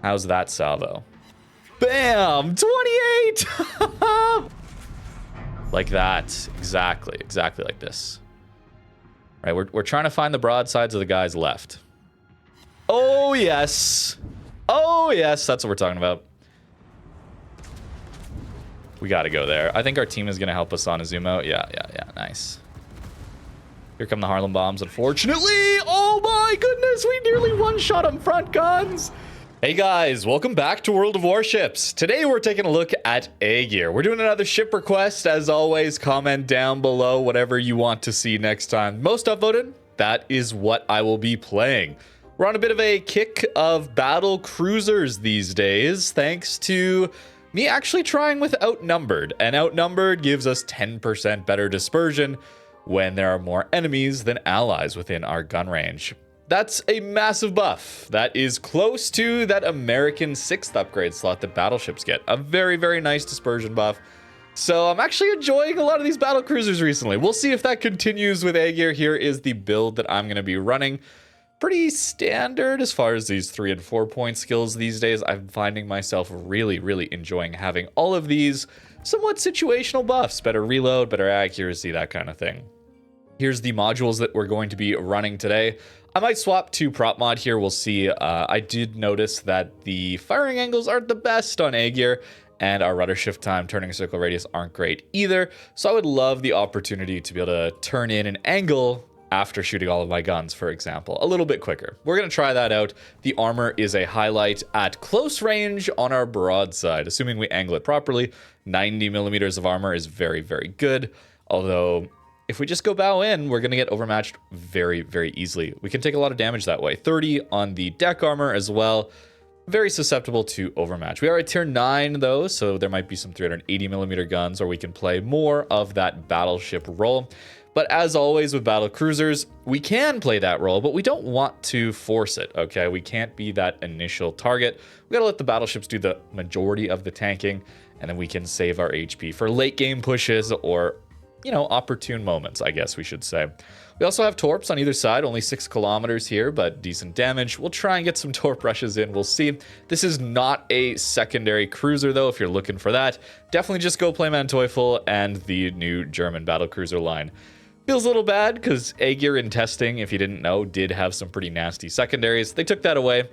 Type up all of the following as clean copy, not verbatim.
How's that salvo? Bam! 28! Like that. Exactly like this. Right, we're trying to find the broadsides of the guys left. Oh, yes. Oh, yes, that's what we're talking about. We got to go there. I think our team is going to help us on Azumo. Yeah, nice. Here come the Harlem bombs, unfortunately. Oh, my goodness, we nearly one-shot them front guns. Hey guys, welcome back to World of Warships. Today we're taking a look at Agir. We're doing another ship request. As always, comment down below whatever you want to see next time. Most upvoted, that is what I will be playing. We're on a bit of a kick of battle cruisers these days, thanks to me actually trying with Outnumbered. And Outnumbered gives us 10% better dispersion when there are more enemies than allies within our gun range. That's a massive buff. That is close to that American 6th upgrade slot that battleships get. A very, very nice dispersion buff. So I'm actually enjoying a lot of these battle cruisers recently. We'll see if that continues with Agir. Here is the build that I'm going to be running. Pretty standard as far as these 3 and 4 point skills these days. I'm finding myself really, really enjoying having all of these somewhat situational buffs. Better reload, better accuracy, that kind of thing. Here's the modules that we're going to be running today. I might swap to prop mod here. We'll see. I did notice that the firing angles aren't the best on Agir, and our rudder shift time, turning circle radius aren't great either. So I would love the opportunity to be able to turn in an angle after shooting all of my guns, for example, a little bit quicker. We're going to try that out. The armor is a highlight at close range on our broadside, assuming we angle it properly. 90 millimeters of armor is very, very good, although if we just go bow in, we're going to get overmatched very, very easily. We can take a lot of damage that way. 30 on the deck armor as well. Very susceptible to overmatch. We are at tier 9 though, so there might be some 380 millimeter guns, or we can play more of that battleship role. But as always with battle cruisers, we can play that role, but we don't want to force it, okay? We can't be that initial target. We gotta let the battleships do the majority of the tanking, and then we can save our HP for late game pushes or, you know, opportune moments, I guess we should say. We also have torps on either side, only 6 kilometers here, but decent damage. We'll try and get some torp rushes in, we'll see. This is not a secondary cruiser though, if you're looking for that. Definitely just go play Manteuffel and the new German battle cruiser line. Feels a little bad because Agir in testing, if you didn't know, did have some pretty nasty secondaries. They took that away.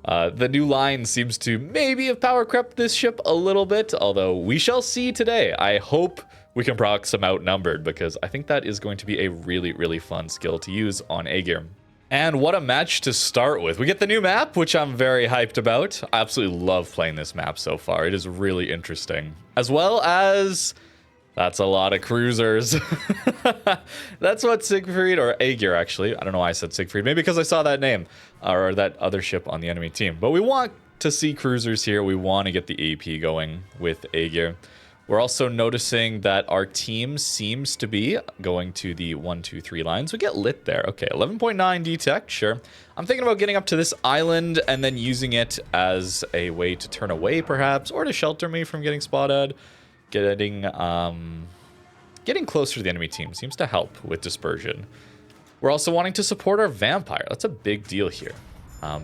The new line seems to maybe have power crept this ship a little bit, although we shall see today. I hope we can proc some Outnumbered, because I think that is going to be a really, really fun skill to use on Agir. And what a match to start with. We get the new map, which I'm very hyped about. I absolutely love playing this map so far. It is really interesting. As well as, that's a lot of cruisers. That's what Siegfried, or Agir actually, I don't know why I said Siegfried, maybe because I saw that name, or that other ship on the enemy team. But we want to see cruisers here. We want to get the AP going with Agir. We're also noticing that our team seems to be going to the 1, 2, 3 lines. We get lit there. Okay, 11.9 detect, sure. I'm thinking about getting up to this island and then using it as a way to turn away, perhaps, or to shelter me from getting spotted. Getting closer to the enemy team seems to help with dispersion. We're also wanting to support our vampire. That's a big deal here.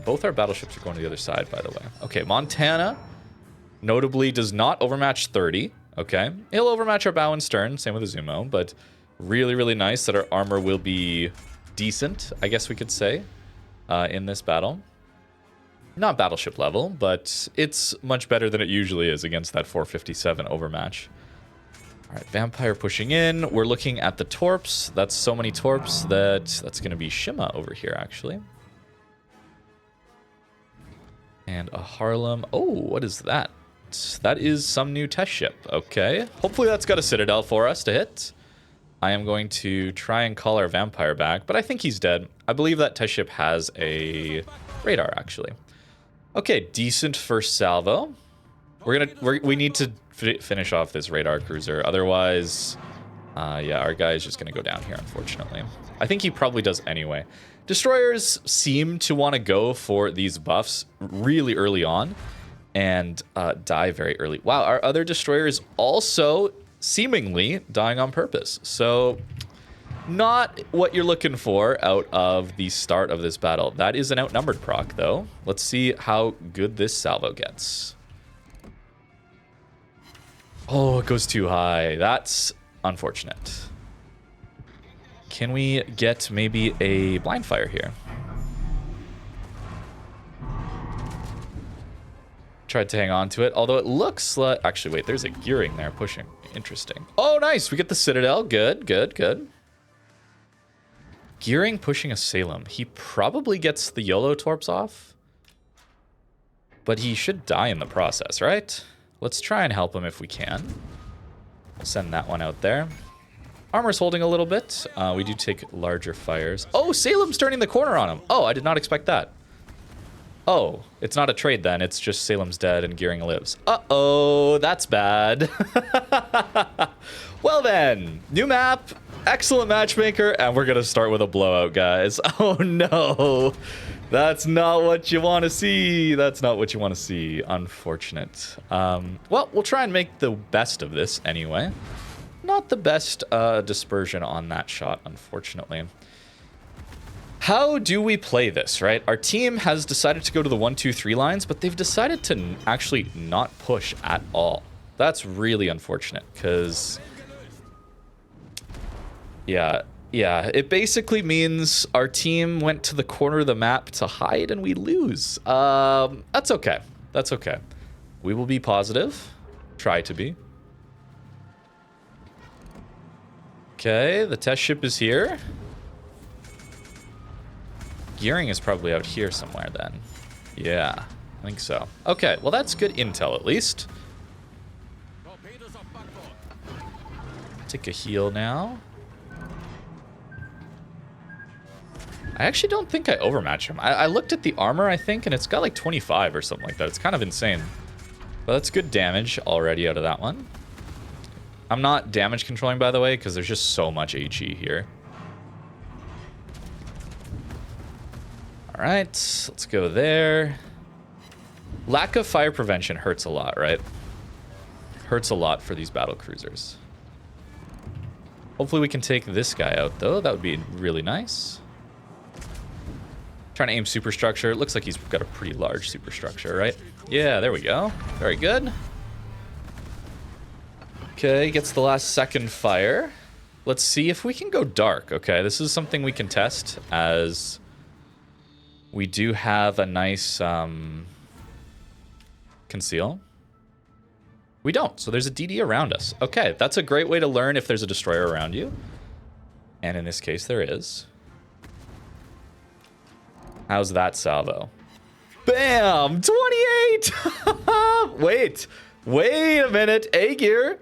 Both our battleships are going to the other side, by the way. Okay, Montana notably does not overmatch 30. Okay, he'll overmatch our bow and stern, same with Azumo, but really, really nice that our armor will be decent, I guess we could say, in this battle. Not battleship level, but it's much better than it usually is against that 457 overmatch. All right, vampire pushing in. We're looking at the torps. That's so many torps that's going to be Shima over here, actually. And a Harlem. Oh, what is that? That is some new test ship. Okay. Hopefully that's got a citadel for us to hit. I am going to try and call our vampire back, but I think he's dead. I believe that test ship has a radar, actually. Okay, decent first salvo. We need to finish off this radar cruiser. Otherwise, yeah, our guy is just going to go down here, unfortunately. I think he probably does anyway. Destroyers seem to want to go for these buffs really early on and die very early. Wow, our other destroyer is also seemingly dying on purpose. So Not what you're looking for out of the start of this battle. That is an outnumbered proc, though. Let's see how good this salvo gets. Oh, it goes too high. That's unfortunate. Can we get maybe a blind fire here? Tried to hang on to it, although it looks like... Actually, wait, there's a gearing there pushing. Interesting. Oh, nice. We get the Citadel. Good, good, good. Gearing pushing a Salem. He probably gets the YOLO torps off. But he should die in the process, right? Let's try and help him if we can. We'll send that one out there. Armor's holding a little bit. We do take larger fires. Oh, Salem's turning the corner on him. Oh, I did not expect that. Oh, it's not a trade then. It's just Salem's dead and Gearing lives. Uh-oh, that's bad. Well then, new map, excellent matchmaker, and we're going to start with a blowout, guys. Oh no, that's not what you want to see. That's not what you want to see. Unfortunate. Well, we'll try and make the best of this anyway. Not the best dispersion on that shot, unfortunately. How do we play this, right? Our team has decided to go to the 1-2-3 lines, but they've decided to actually not push at all. That's really unfortunate, because... Yeah, it basically means our team went to the corner of the map to hide and we lose. That's okay. That's okay. We will be positive. Try to be. Okay, the test ship is here. Gearing is probably out here somewhere then. Yeah, I think so. Okay, well that's good intel at least. Take a heal now. I actually don't think I overmatch him. I looked at the armor, I think, and it's got like 25 or something like that. It's kind of insane. But that's good damage already out of that one. I'm not damage controlling, by the way, because there's just so much HE here. All right, let's go there. Lack of fire prevention hurts a lot, right? Hurts a lot for these battle cruisers. Hopefully we can take this guy out, though. That would be really nice. Trying to aim superstructure. It looks like he's got a pretty large superstructure, right? Yeah, there we go. Very good. Okay, gets the last second fire. Let's see if we can go dark. Okay, this is something we can test, as we do have a nice conceal. We don't, so there's a DD around us. Okay, that's a great way to learn if there's a destroyer around you. And in this case, there is. How's that salvo? Bam! 28! Wait a minute. Agir,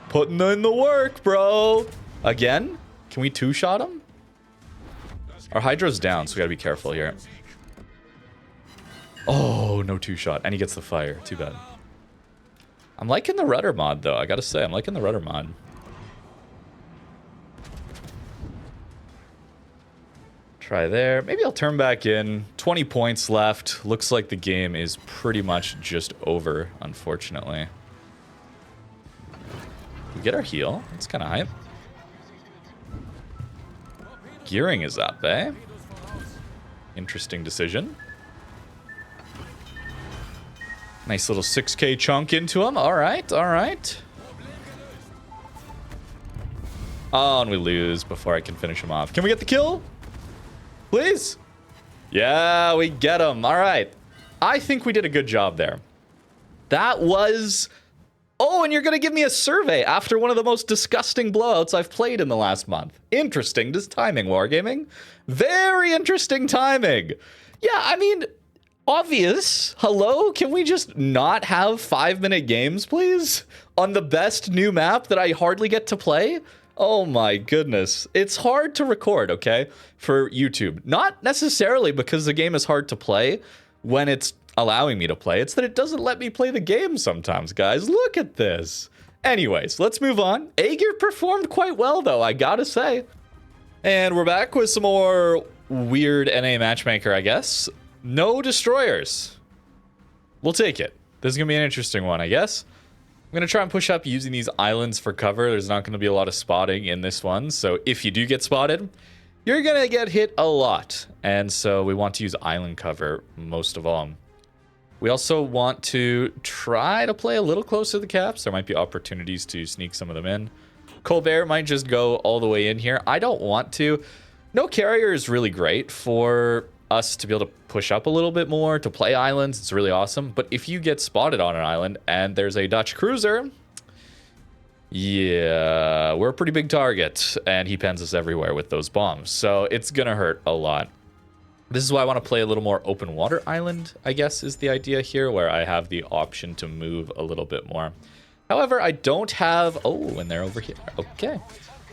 putting in the work, bro. Again? Can we two-shot him? Our Hydra's down, so we gotta be careful here. Oh, no two-shot. And he gets the fire. Too bad. I'm liking the rudder mod, though. I gotta say, I'm liking the rudder mod. Try there. Maybe I'll turn back in. 20 points left. Looks like the game is pretty much just over, unfortunately. We get our heal. That's kind of hype. Gearing is up, eh? Interesting decision. Nice little 6k chunk into him. All right, all right. Oh, and we lose before I can finish him off. Can we get the kill? Please? Yeah, we get him. All right. I think we did a good job there. That was... Oh, and you're going to give me a survey after one of the most disgusting blowouts I've played in the last month. Interesting. This timing, Wargaming. Very interesting timing. Yeah, I mean, obvious. Hello? Can we just not have 5-minute games, please? On the best new map that I hardly get to play? Oh my goodness. It's hard to record, okay, for YouTube. Not necessarily because the game is hard to play when it's allowing me to play. It's that it doesn't let me play the game sometimes, guys. Look at this. Anyways, let's move on. Agir performed quite well, though, I gotta say. And we're back with some more weird NA matchmaker, I guess. No destroyers. We'll take it. This is gonna be an interesting one, I guess. I'm going to try and push up using these islands for cover. There's not going to be a lot of spotting in this one. So if you do get spotted, you're going to get hit a lot. And so we want to use island cover most of all. We also want to try to play a little closer to the caps. There might be opportunities to sneak some of them in. Colbert might just go all the way in here. I don't want to. No carrier is really great for us to be able to push up a little bit more, to play islands. It's really awesome. But if you get spotted on an island and there's a Dutch cruiser, yeah, we're a pretty big target. And he pens us everywhere with those bombs. So it's going to hurt a lot. This is why I want to play a little more open water island, I guess, is the idea here, where I have the option to move a little bit more. However, I don't have... Oh, and they're over here. Okay.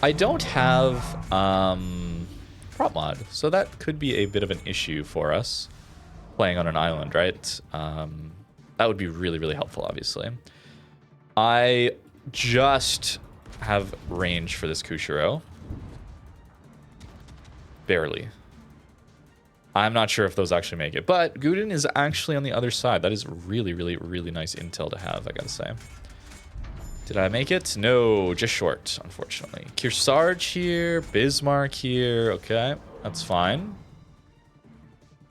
I don't have prop mod, so that could be a bit of an issue for us playing on an island, right? That would be really, really helpful, obviously. I just have range for this Kushiro. Barely. I'm not sure if those actually make it, but Guden is actually on the other side. That is really, really, really nice intel to have, I gotta say. Did I make it? No, just short, unfortunately. Kearsarge here, Bismarck here. Okay, that's fine.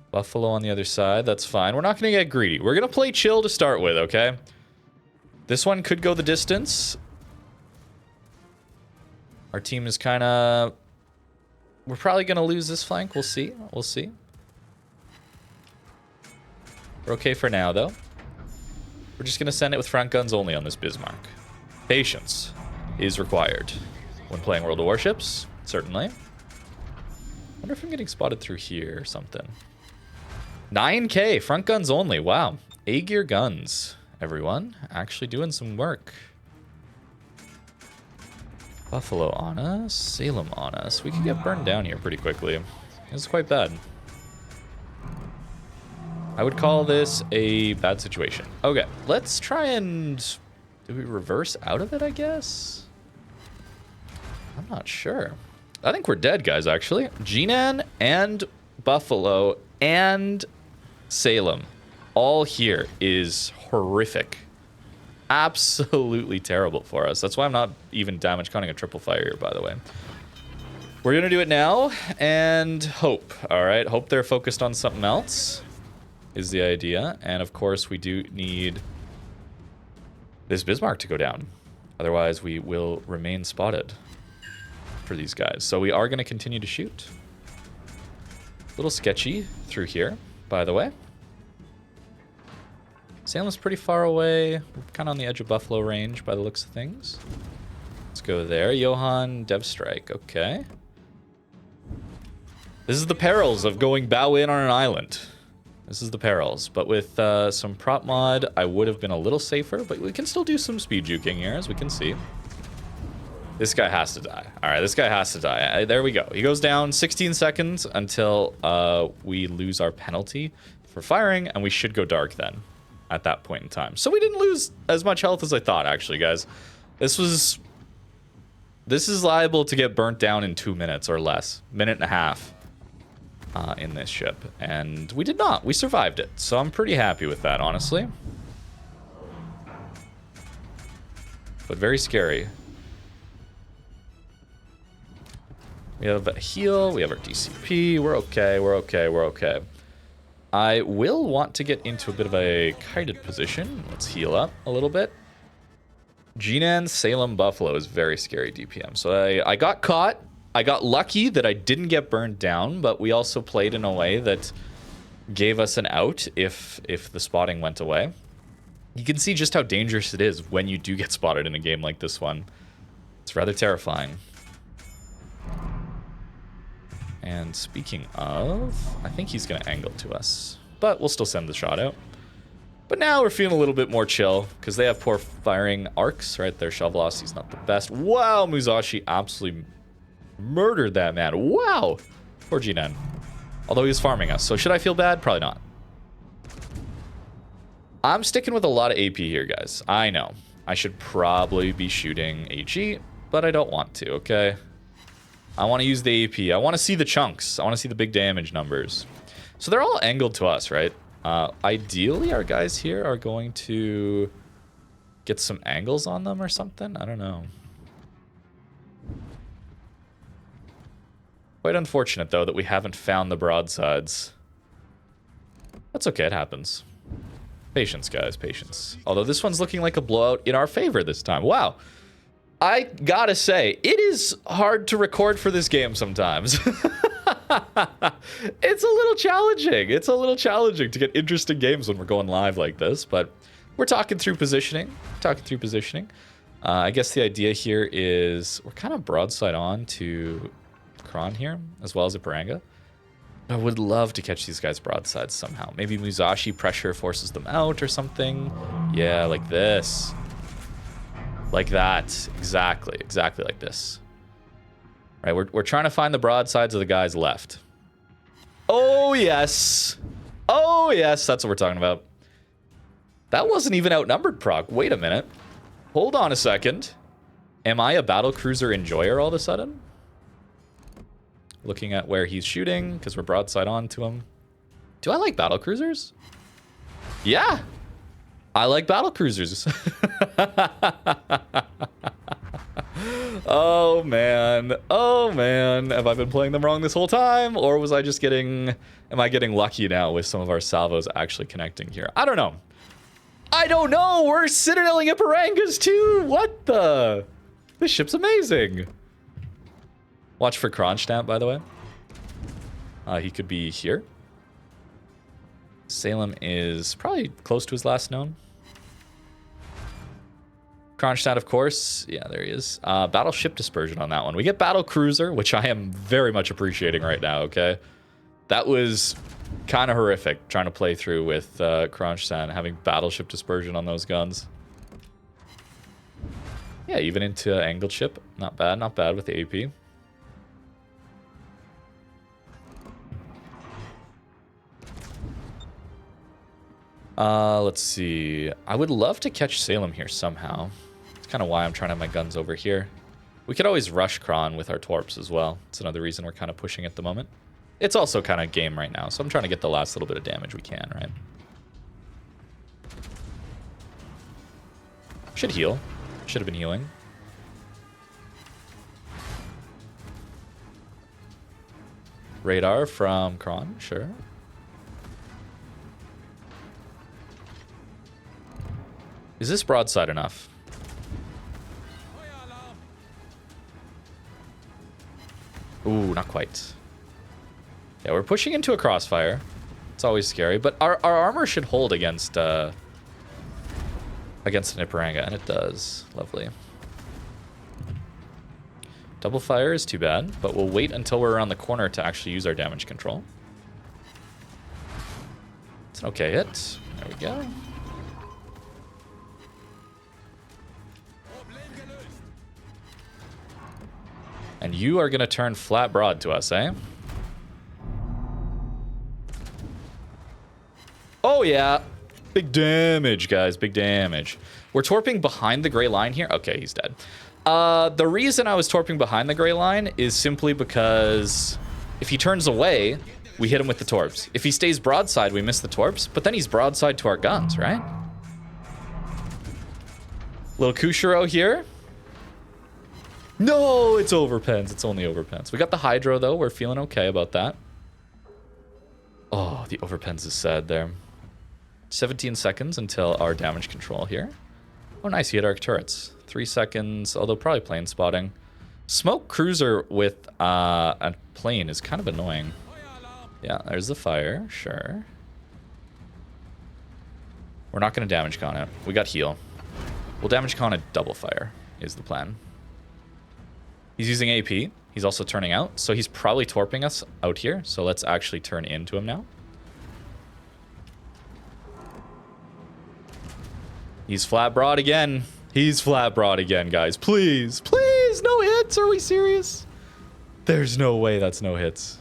Buffalo on the other side. That's fine. We're not going to get greedy. We're going to play chill to start with, okay? This one could go the distance. Our team is kind of... We're probably going to lose this flank. We'll see. We'll see. We're okay for now, though. We're just going to send it with front guns only on this Bismarck. Patience is required when playing World of Warships, certainly. Wonder if I'm getting spotted through here or something. 9K, front guns only. Wow. Agir guns, everyone. Actually doing some work. Buffalo on us. Salem on us. We could get burned down here pretty quickly. It's quite bad. I would call this a bad situation. Okay, let's try and... Do we reverse out of it, I guess? I'm not sure. I think we're dead, guys, actually. Jinan and Buffalo and Salem all here is horrific. Absolutely terrible for us. That's why I'm not even damage counting a triple fire here, by the way. We're going to do it now and hope. All right, hope they're focused on something else is the idea. And, of course, we do need... this Bismarck to go down. Otherwise, we will remain spotted for these guys. So we are going to continue to shoot. A little sketchy through here, by the way. Salem's pretty far away. We're kind of on the edge of Buffalo range by the looks of things. Let's go there. Johan, Dev Strike. Okay. This is the perils of going bow in on an island. This is the perils, but with some prop mod, I would have been a little safer, but we can still do some speed juking here, as we can see. This guy has to die. All right, this guy has to die. There we go. He goes down 16 seconds until we lose our penalty for firing, and we should go dark then at that point in time. So we didn't lose as much health as I thought, actually, guys. This is liable to get burnt down in 2 minutes or less. Minute and a half. In this ship, and we did not. We survived it, so I'm pretty happy with that, honestly. But very scary. We have a heal, we have our DCP, we're okay, we're okay, we're okay. I will want to get into a bit of a kited position. Let's heal up a little bit. Jinan, Salem, Buffalo is very scary DPM, so I got caught. I got lucky that I didn't get burned down, but we also played in a way that gave us an out if the spotting went away. You can see just how dangerous it is when you do get spotted in a game like this one. It's rather terrifying. And speaking of, I think he's going to angle to us, but we'll still send the shot out. But now we're feeling a little bit more chill because they have poor firing arcs, right? Their shell velocity's not the best. Wow, Musashi absolutely murdered that man. Wow. Poor Jinan. Although he was farming us. So should I feel bad? Probably not. I'm sticking with a lot of AP here, guys. I know. I should probably be shooting HE, but I don't want to, okay? I want to use the AP. I want to see the chunks. I want to see the big damage numbers. So they're all angled to us, right? Ideally, our guys here are going to get some angles on them or something? I don't know. Quite unfortunate, though, that we haven't found the broadsides. That's okay, it happens. Patience, guys, patience. Although this one's looking like a blowout in our favor this time. Wow. I gotta say, it is hard to record for this game sometimes. It's a little challenging. It's a little challenging to get interesting games when we're going live like this, but we're talking through positioning. I guess the idea here is we're kind of broadside on to Kron here, as well as a Paranga. I would love to catch these guys broadsides somehow. Maybe Musashi pressure forces them out or something. Yeah, like this. Like that. Exactly like this. Right, we're trying to find the broadsides of the guys left. Oh, yes. Oh, yes, that's what we're talking about. That wasn't even outnumbered, Proc. Wait a minute. Hold on a second. Am I a battlecruiser enjoyer all of a sudden? Looking at where he's shooting, because we're broadside on to him. Do I like battlecruisers? Yeah. I like battlecruisers. Oh, man. Oh, man. Have I been playing them wrong this whole time? Or was I just getting... Am I getting lucky now with some of our salvos actually connecting here? I don't know. I don't know. We're citadeling at Parangas too. What the? This ship's amazing. Watch for Kronshtadt, by the way. He could be here. Salem is probably close to his last known. Kronshtadt, of course. Yeah, there he is. Battleship dispersion on that one. We get battle cruiser, which I am very much appreciating right now, okay? That was kind of horrific, trying to play through with Kronshtadt and having battleship dispersion on those guns. Yeah, even into angled ship. Not bad with the AP. Let's see. I would love to catch Salem here somehow. It's kind of why I'm trying to have my guns over here. We could always rush Kron with our torps as well. It's another reason we're kind of pushing at the moment. It's also kind of game right now, so I'm trying to get the last little bit of damage we can, right? Should heal. Should have been healing. Radar from Kron, sure. Is this broadside enough? Ooh, not quite. Yeah, we're pushing into a crossfire. It's always scary, but our armor should hold against an Iparanga, and it does. Lovely. Double fire is too bad, but we'll wait until we're around the corner to actually use our damage control. It's an okay hit. There we go. And you are going to turn flat broad to us, eh? Oh, yeah. Big damage, guys. Big damage. We're torping behind the gray line here. Okay, he's dead. The reason I was torping behind the gray line is simply because if he turns away, we hit him with the torps. If he stays broadside, we miss the torps, but then he's broadside to our guns, right? Little Kushiro here. No, it's overpens. It's only overpens. We got the Hydro, though. We're feeling okay about that. Oh, the overpens is sad there. 17 seconds until our damage control here. Oh, nice. He hit our turrets. 3 seconds, although probably plane spotting. Smoke cruiser with a plane is kind of annoying. Yeah, there's the fire. Sure. We're not going to damage con it. We got heal. We'll damage con a double fire is the plan. He's using AP. He's also turning out. So he's probably torping us out here. So let's actually turn into him now. He's flat broad again. He's flat broad again, guys. Please, please, no hits. Are we serious? There's no way that's no hits.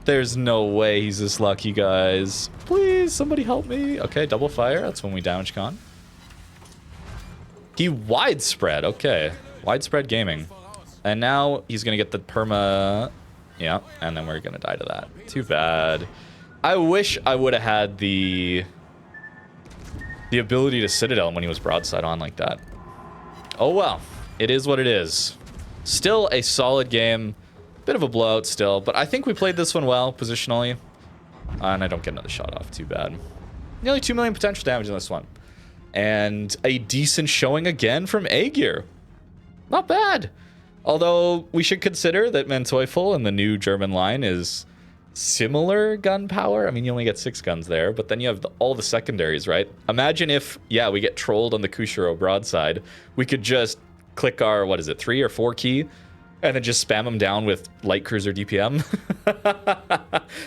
There's no way he's this lucky, guys. Please, somebody help me. Okay, double fire. That's when we damage con. He widespread. Okay. Widespread gaming. And now he's going to get the perma. Yeah, and then we're going to die to that. Too bad. I wish I would have had the the ability to Citadel when he was broadside on like that. Oh well, it is what it is. Still a solid game. Bit of a blowout still, but I think we played this one well positionally. And I don't get another shot off, too bad. Nearly 2 million potential damage in this one. And a decent showing again from Agir. Not bad. Although we should consider that Manteuffel in the new German line is similar gun power. I mean, you only get 6 guns there, but then you have all the secondaries, right? Imagine if, yeah, we get trolled on the Kushiro broadside. We could just click our, what is it, 3 or 4 key, and then just spam them down with light cruiser DPM.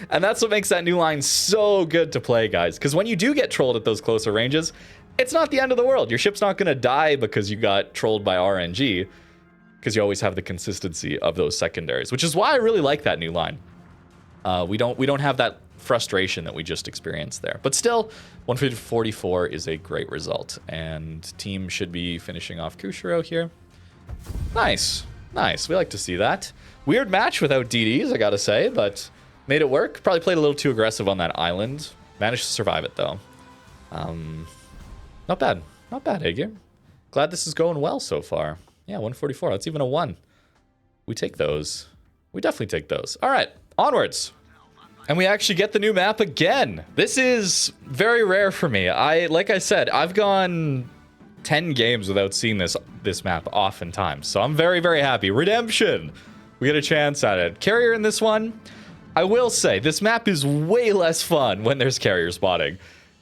And that's what makes that new line so good to play, guys. Because when you do get trolled at those closer ranges, it's not the end of the world. Your ship's not going to die because you got trolled by RNG, because you always have the consistency of those secondaries, which is why I really like that new line. We don't have that frustration that we just experienced there. But still, 144 is a great result. And team should be finishing off Kushiro here. Nice. Nice. We like to see that. Weird match without DDs, I gotta say, but made it work. Probably played a little too aggressive on that island. Managed to survive it, though. Not bad. Not bad, Agir. Glad this is going well so far. Yeah, 144. That's even a 1. We take those. We definitely take those. All right, onwards. And we actually get the new map again. This is very rare for me. Like I said, I've gone 10 games without seeing this map oftentimes. So I'm very, very happy. Redemption. We get a chance at it. Carrier in this one. I will say, this map is way less fun when there's carrier spotting.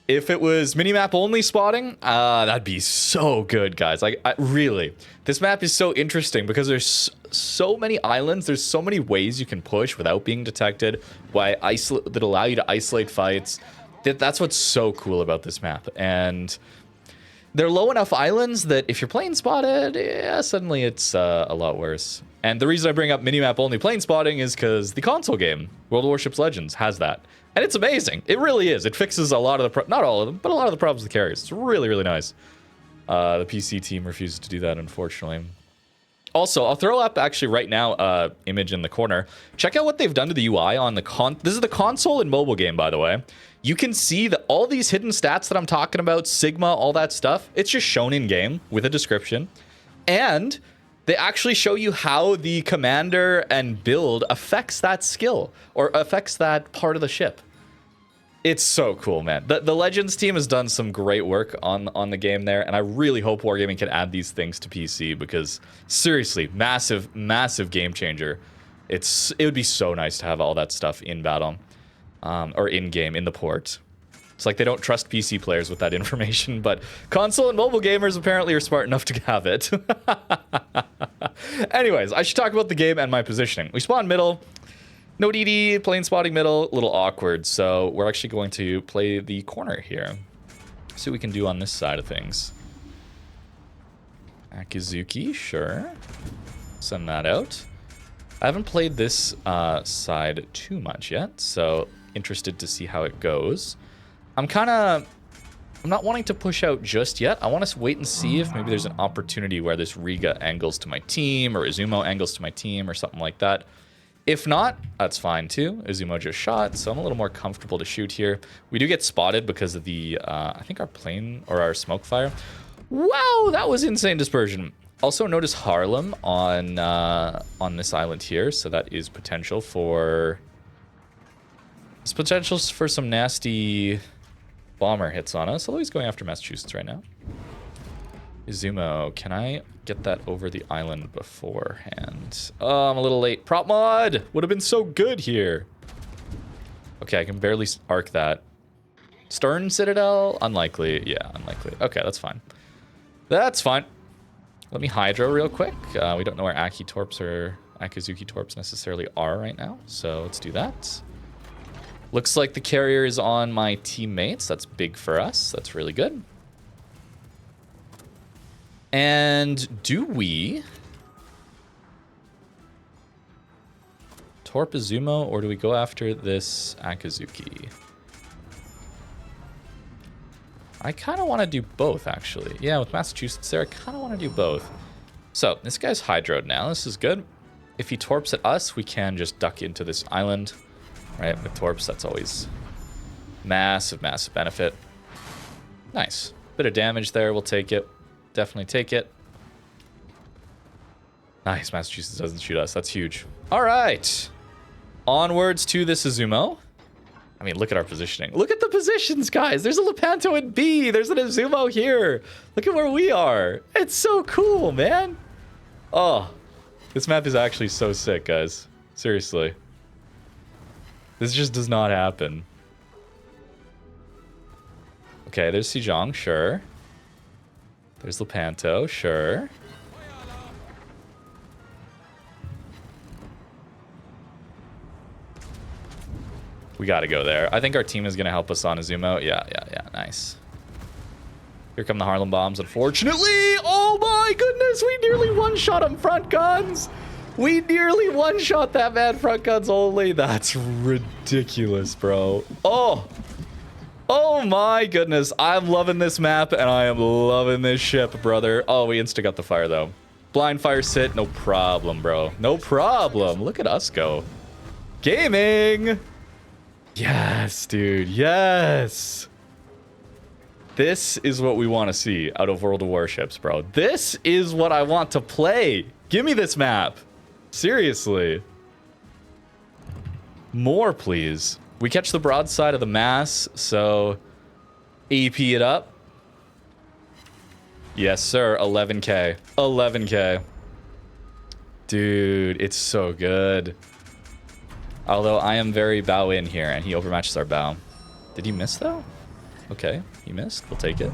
If it was minimap only spotting, that'd be so good, guys. Like, really, this map is so interesting because there's so many islands. There's so many ways you can push without being detected that allow you to isolate fights. That's what's so cool about this map. And they're low enough islands that if you're plane spotted, yeah, suddenly it's a lot worse. And the reason I bring up minimap only plane spotting is because the console game, World of Warships Legends, has that. And it's amazing. It really is. It fixes a lot of the, not all of them, but a lot of the problems with carriers. It's really, really nice. The PC team refuses to do that, unfortunately. Also, I'll throw up actually right now image in the corner. Check out what they've done to the UI on the this is the console and mobile game, by the way. You can see that all these hidden stats that I'm talking about, Sigma, all that stuff, it's just shown in game with a description. And they actually show you how the commander and build affects that skill or affects that part of the ship. It's so cool, man. The Legends team has done some great work on the game there, and I really hope Wargaming can add these things to PC because, seriously, massive, massive game changer. It would be so nice to have all that stuff in battle, or in-game, in the port. It's like they don't trust PC players with that information, but console and mobile gamers apparently are smart enough to have it. Anyways, I should talk about the game and my positioning. We spawn middle. No DD, plane spotting middle, a little awkward. So we're actually going to play the corner here. See what we can do on this side of things. Akizuki, sure. Send that out. I haven't played this side too much yet, so interested to see how it goes. I'm not wanting to push out just yet. I want to wait and see if maybe there's an opportunity where this Riga angles to my team or Izumo angles to my team or something like that. If not, that's fine too. Izumo just shot, so I'm a little more comfortable to shoot here. We do get spotted because of the, I think our plane or our smoke fire. Wow, that was insane dispersion. Also notice Harlem on this island here, so that is potential for... There's potential for some nasty bomber hits on us, although he's going after Massachusetts right now. Izumo, can I get that over the island beforehand? Oh, I'm a little late. Prop mod would have been so good here. Okay, I can barely arc that. Stern Citadel? Unlikely. Yeah, unlikely. Okay, that's fine. That's fine. Let me hydro real quick. We don't know where Aki Torps or Akizuki Torps necessarily are right now, so let's do that. Looks like the carrier is on my teammates. That's big for us. That's really good. And do we Torp Izumo, or do we go after this Akizuki? I kind of want to do both, actually. Yeah, with Massachusetts there, I kind of want to do both. So, this guy's hydroed now. This is good. If he torps at us, we can just duck into this island. Right, with torps, that's always massive, massive benefit. Nice. Bit of damage there. We'll take it. Definitely take it. Nice. Massachusetts doesn't shoot us. That's huge. All right. Onwards to the Izumo. I mean, look at our positioning. Look at the positions, guys. There's a Lepanto in B. There's an Izumo here. Look at where we are. It's so cool, man. Oh, this map is actually so sick, guys. Seriously. This just does not happen. Okay, there's Sejong, sure. There's Lepanto, sure. We gotta go there. I think our team is gonna help us on Izumo. Yeah, nice. Here come the Harlem bombs, unfortunately. Oh my goodness, we nearly one-shot him, front guns. We nearly one-shot that man, front guns only. That's ridiculous, bro. Oh my goodness. I'm loving this map, and I am loving this ship, brother. Oh, we insta-got the fire, though. Blind fire sit, no problem, bro. No problem. Look at us go. Gaming! Yes, dude, yes! This is what we want to see out of World of Warships, bro. This is what I want to play. Give me this map. Seriously. More, please. We catch the broadside of the mass, so AP it up. Yes, sir. 11K. 11K. Dude, it's so good. Although I am very bow in here, and he overmatches our bow. Did he miss, though? Okay, he missed. We'll take it.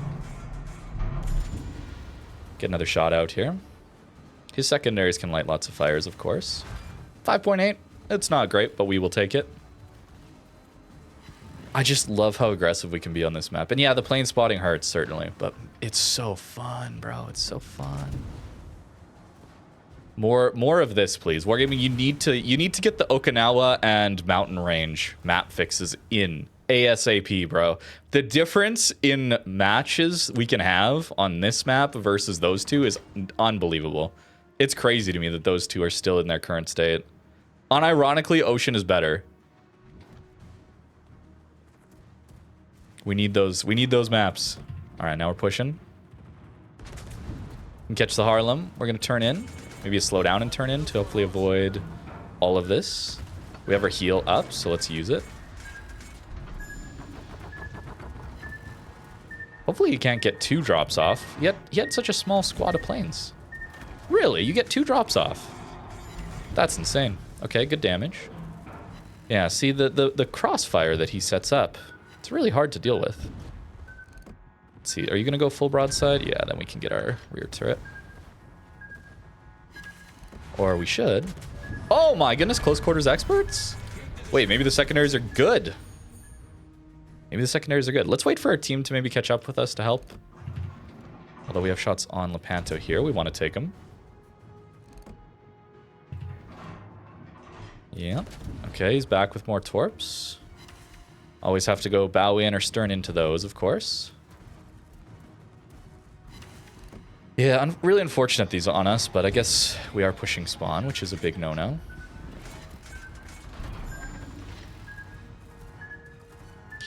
Get another shot out here. His secondaries can light lots of fires, of course. 5.8. It's not great, but we will take it. I just love how aggressive we can be on this map. And yeah, the plane spotting hurts, certainly. But it's so fun, bro. It's so fun. More of this, please. Wargaming, you need to get the Okinawa and Mountain Range map fixes in ASAP, bro. The difference in matches we can have on this map versus those two is unbelievable. It's crazy to me that those two are still in their current state. Unironically, Ocean is better. We need those maps. All right, now we're pushing. We can catch the Harlem. We're gonna turn in. Maybe a slow down and turn in to hopefully avoid all of this. We have our heal up, so let's use it. Hopefully you can't get 2 drops off. Yet he had such a small squad of planes. Really? You get 2 drops off? That's insane. Okay, good damage. Yeah, see the crossfire that he sets up. It's really hard to deal with. Let's see, are you gonna go full broadside? Yeah, then we can get our rear turret. Or we should. Oh my goodness, close quarters experts? Wait, maybe the secondaries are good. Maybe the secondaries are good. Let's wait for our team to maybe catch up with us to help. Although we have shots on Lepanto here. We want to take him. Yeah. Okay, he's back with more torps. Always have to go bow in or stern into those, of course. Yeah, really unfortunate these on us, but I guess we are pushing spawn, which is a big no-no.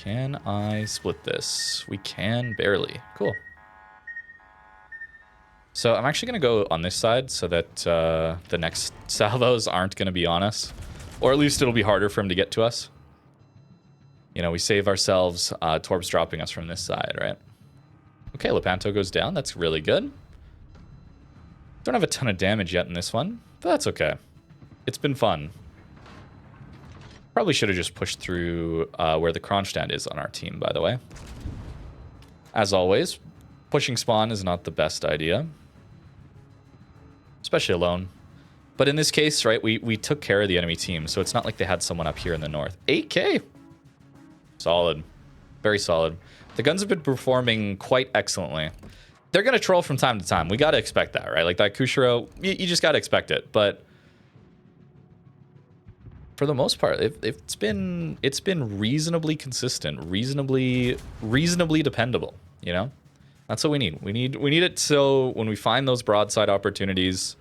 Can I split this? We can barely. Cool. So I'm actually going to go on this side so that the next salvos aren't going to be on us. Or at least it'll be harder for him to get to us. You know, we save ourselves torps dropping us from this side, right? Okay, Lepanto goes down. That's really good. Don't have a ton of damage yet in this one, but that's okay. It's been fun. Probably should have just pushed through where the Kronshtadt is on our team, by the way. As always, pushing spawn is not the best idea. Especially alone. But in this case, right, we took care of the enemy team, so it's not like they had someone up here in the north. 8K! Solid. Very solid. The guns have been performing quite excellently. They're going to troll from time to time. We got to expect that, right? Like that Kushiro, you just got to expect it. But for the most part, it's been reasonably consistent, reasonably dependable, you know? That's what we need. We need it so when we find those broadside opportunities,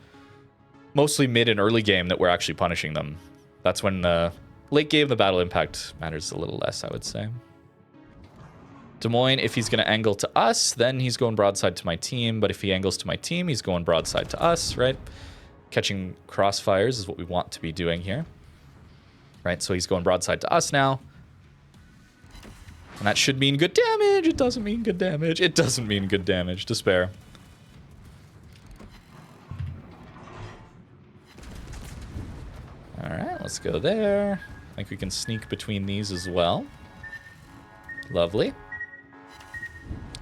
mostly mid and early game, that we're actually punishing them. That's when the late game, the battle impact matters a little less, I would say. Des Moines, if he's going to angle to us, then he's going broadside to my team. But if he angles to my team, he's going broadside to us, right? Catching crossfires is what we want to be doing here. Right, so he's going broadside to us now. And that should mean good damage. It doesn't mean good damage. It doesn't mean good damage. Despair. Alright, let's go there. I think we can sneak between these as well. Lovely.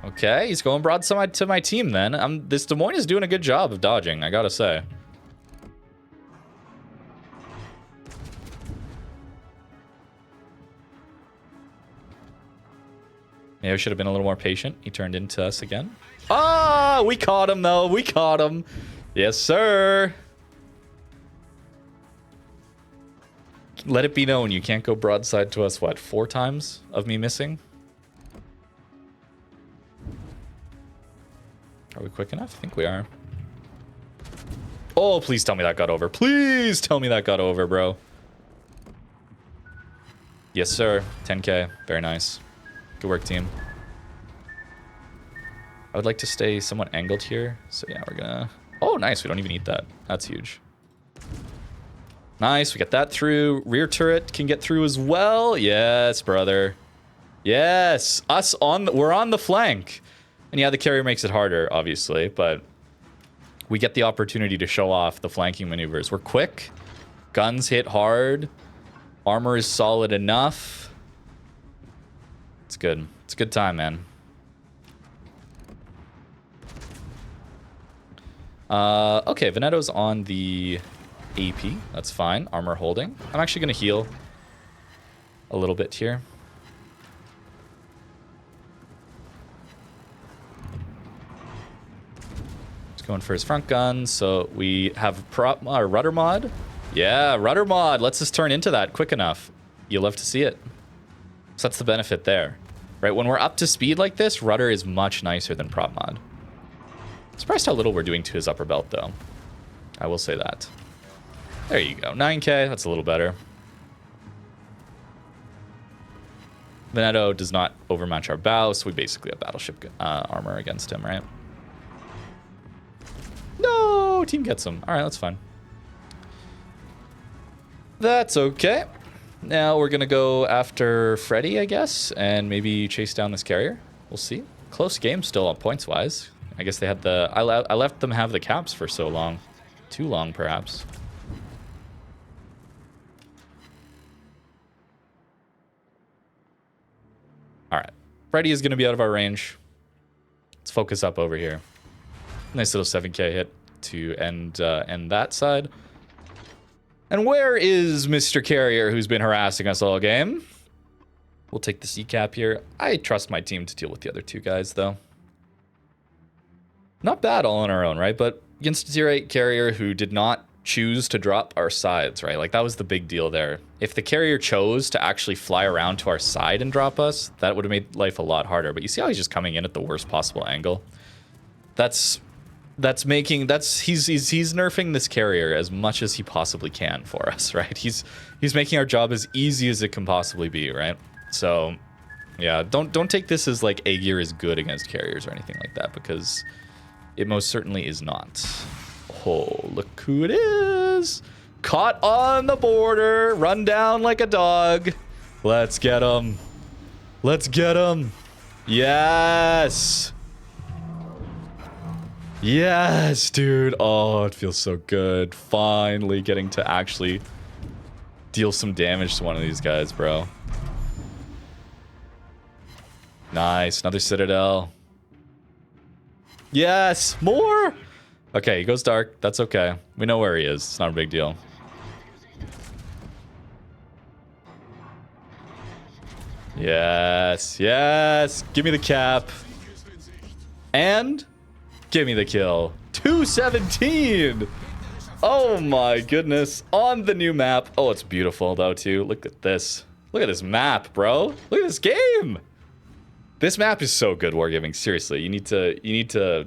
Okay, he's going broadside to my team then. This Des Moines is doing a good job of dodging, I gotta say. Maybe I should have been a little more patient. He turned into us again. Ah, we caught him though. We caught him. Yes, sir. Let it be known, you can't go broadside to us, what, 4 times of me missing? Are we quick enough? I think we are. Oh, please tell me that got over. Please tell me that got over, bro. Yes, sir. 10K. Very nice. Good work, team. I would like to stay somewhat angled here. So, yeah, we're gonna... Oh, nice. We don't even need that. That's huge. Nice. We got that through. Rear turret can get through as well. Yes, brother. Yes. We're on the flank. And yeah, the carrier makes it harder, obviously. But we get the opportunity to show off the flanking maneuvers. We're quick. Guns hit hard. Armor is solid enough. It's good. It's a good time, man. Okay, Veneto's on the AP. That's fine. Armor holding. I'm actually going to heal a little bit here. Just going for his front gun. So we have rudder mod. Yeah, rudder mod. Let's just turn into that quick enough. You'll love to see it. So that's the benefit there, right? When we're up to speed like this, rudder is much nicer than prop mod. Surprised how little we're doing to his upper belt, though. I will say that. There you go. 9K. That's a little better. Veneto does not overmatch our bow, so we basically have battleship armor against him, right? No! Team gets him. All right, that's fine. That's okay. Now we're going to go after Freddy, I guess, and maybe chase down this carrier. We'll see. Close game still on points-wise. I guess they had the... I left them have the caps for so long. Too long, perhaps. All right. Freddy is going to be out of our range. Let's focus up over here. Nice little 7K hit to end that side. And where is Mr. Carrier, who's been harassing us all game? We'll take the C cap here. I trust my team to deal with the other two guys, though. Not bad all on our own, right? But against a 0-8 carrier who did not choose to drop our sides, right? Like, that was the big deal there. If the carrier chose to actually fly around to our side and drop us, that would have made life a lot harder. But you see how he's just coming in at the worst possible angle? He's nerfing this carrier as much as he possibly can for us, right? He's making our job as easy as it can possibly be, right? So, yeah, don't take this as like Agir is good against carriers or anything like that, because it most certainly is not. Oh, look who it is! Caught on the border, run down like a dog. Let's get him. Let's get him. Yes. Yes, dude. Oh, it feels so good. Finally getting to actually deal some damage to one of these guys, bro. Nice. Another Citadel. Yes. More. Okay, he goes dark. That's okay. We know where he is. It's not a big deal. Yes. Yes. Give me the cap. And give me the kill. 217. Oh my goodness. On the new map. Oh, it's beautiful though too. Look at this. Look at this map, bro. Look at this game. This map is so good, Wargaming. Seriously, you need to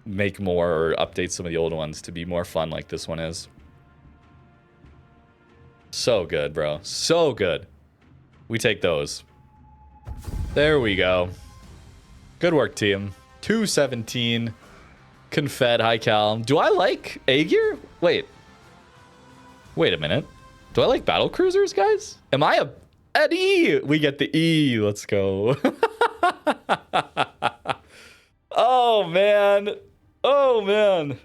make more or update some of the old ones to be more fun like this one is. So good, bro. So good. We take those. There we go. Good work, team. 217. Confed, high cal. Do I like Agir? Wait a minute. Do I like battle cruisers, guys? Am I an E? We get the E. Let's go. Oh, man. Oh, man.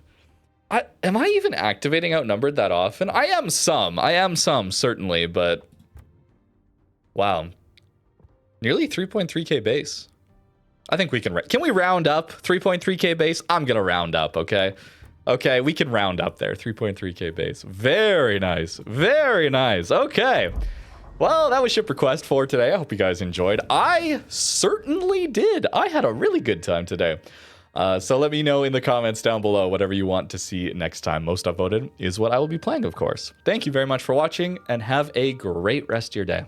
Am I even activating outnumbered that often? I am some, certainly, but... Wow. Nearly 3.3k base. I think we can... Can we round up 3.3k base? I'm going to round up, okay? Okay, we can round up there. 3.3k base. Very nice. Very nice. Okay. Well, that was ship request for today. I hope you guys enjoyed. I certainly did. I had a really good time today. So let me know in the comments down below whatever you want to see next time. Most upvoted is what I will be playing, of course. Thank you very much for watching, and have a great rest of your day.